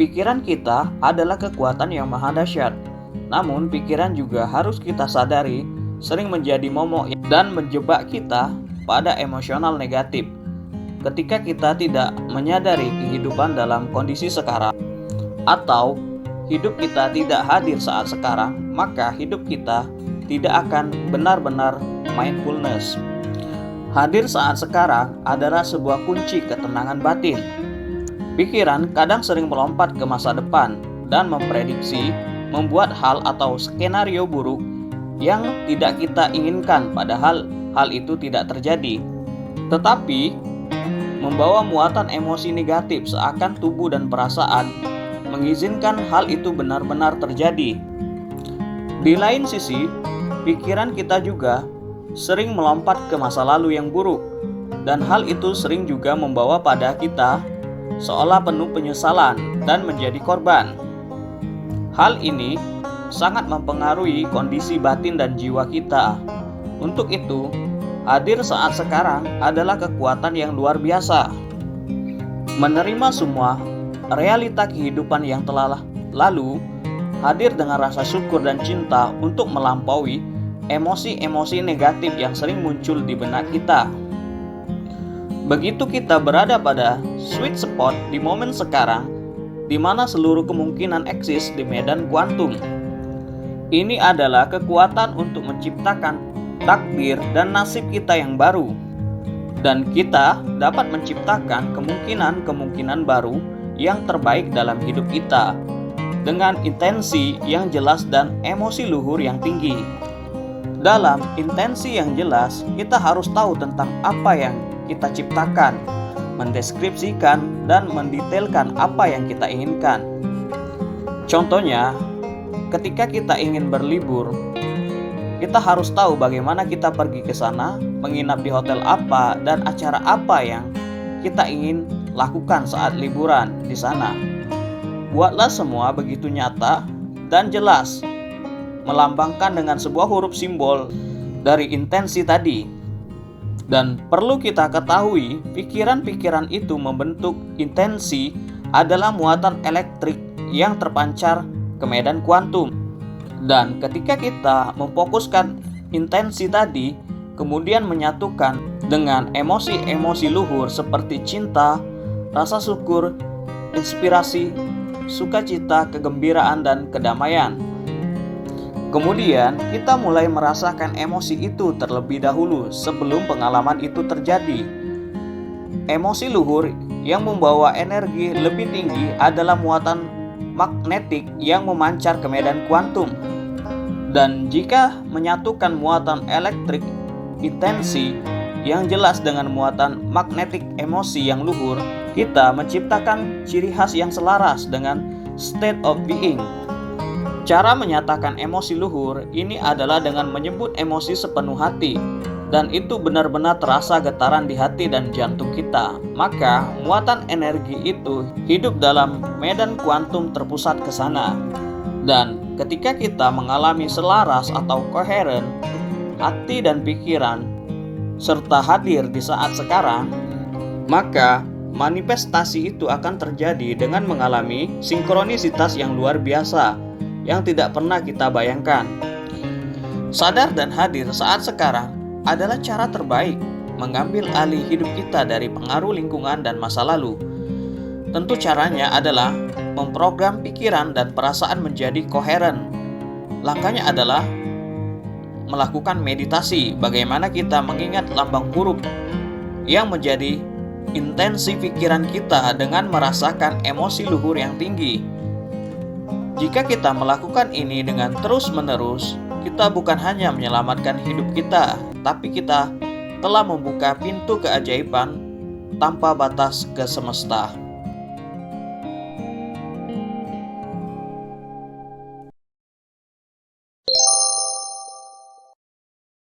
Pikiran kita adalah kekuatan yang maha dahsyat. Namun pikiran juga harus kita sadari sering menjadi momok dan menjebak kita pada emosional negatif. Ketika kita tidak menyadari kehidupan dalam kondisi sekarang atau hidup kita tidak hadir saat sekarang, maka hidup kita tidak akan benar-benar mindfulness. Hadir saat sekarang adalah sebuah kunci ketenangan batin. Pikiran kadang sering melompat ke masa depan dan memprediksi, membuat hal atau skenario buruk yang tidak kita inginkan, padahal hal itu tidak terjadi. Tetapi membawa muatan emosi negatif seakan tubuh dan perasaan mengizinkan hal itu benar-benar terjadi. Di lain sisi, pikiran kita juga sering melompat ke masa lalu yang buruk, dan hal itu sering juga membawa pada kita seolah penuh penyesalan dan menjadi korban. Hal ini sangat mempengaruhi kondisi batin dan jiwa kita. Untuk itu, hadir saat sekarang adalah kekuatan yang luar biasa. Menerima semua realita kehidupan yang telah lalu, hadir dengan rasa syukur dan cinta untuk melampaui emosi-emosi negatif yang sering muncul di benak kita. Begitu kita berada pada sweet spot di momen sekarang, di mana seluruh kemungkinan eksis di medan kuantum. Ini adalah kekuatan untuk menciptakan takdir dan nasib kita yang baru. Dan kita dapat menciptakan kemungkinan-kemungkinan baru yang terbaik dalam hidup kita dengan intensi yang jelas dan emosi luhur yang tinggi. Dalam intensi yang jelas, kita harus tahu tentang apa yang kita ciptakan, mendeskripsikan dan mendetailkan apa yang kita inginkan. Contohnya, ketika kita ingin berlibur, kita harus tahu bagaimana kita pergi ke sana, menginap di hotel apa, dan acara apa yang kita ingin lakukan saat liburan di sana. Buatlah semua begitu nyata dan jelas, melambangkan dengan sebuah huruf simbol dari intensi tadi. Dan perlu kita ketahui, pikiran-pikiran itu membentuk intensi adalah muatan elektrik yang terpancar ke medan kuantum. Dan ketika kita memfokuskan intensi tadi, kemudian menyatukan dengan emosi-emosi luhur seperti cinta, rasa syukur, inspirasi, sukacita, kegembiraan, dan kedamaian. Kemudian kita mulai merasakan emosi itu terlebih dahulu sebelum pengalaman itu terjadi. Emosi luhur yang membawa energi lebih tinggi adalah muatan magnetik yang memancar ke medan kuantum. Dan jika menyatukan muatan elektrik intensi yang jelas dengan muatan magnetik emosi yang luhur, kita menciptakan ciri khas yang selaras dengan state of being. Cara menyatakan emosi luhur ini adalah dengan menyebut emosi sepenuh hati, dan itu benar-benar terasa getaran di hati dan jantung kita. Maka muatan energi itu hidup dalam medan kuantum terpusat ke sana. Dan ketika kita mengalami selaras atau koheren, hati dan pikiran serta hadir di saat sekarang, maka manifestasi itu akan terjadi dengan mengalami sinkronisitas yang luar biasa yang tidak pernah kita bayangkan. Sadar dan hadir saat sekarang adalah cara terbaik mengambil alih hidup kita dari pengaruh lingkungan dan masa lalu. Tentu caranya adalah memprogram pikiran dan perasaan menjadi koheren. Langkahnya adalah melakukan meditasi, bagaimana kita mengingat lambang huruf yang menjadi intensi pikiran kita dengan merasakan emosi luhur yang tinggi. Jika kita melakukan ini dengan terus-menerus, kita bukan hanya menyelamatkan hidup kita, tapi kita telah membuka pintu keajaiban tanpa batas ke semesta.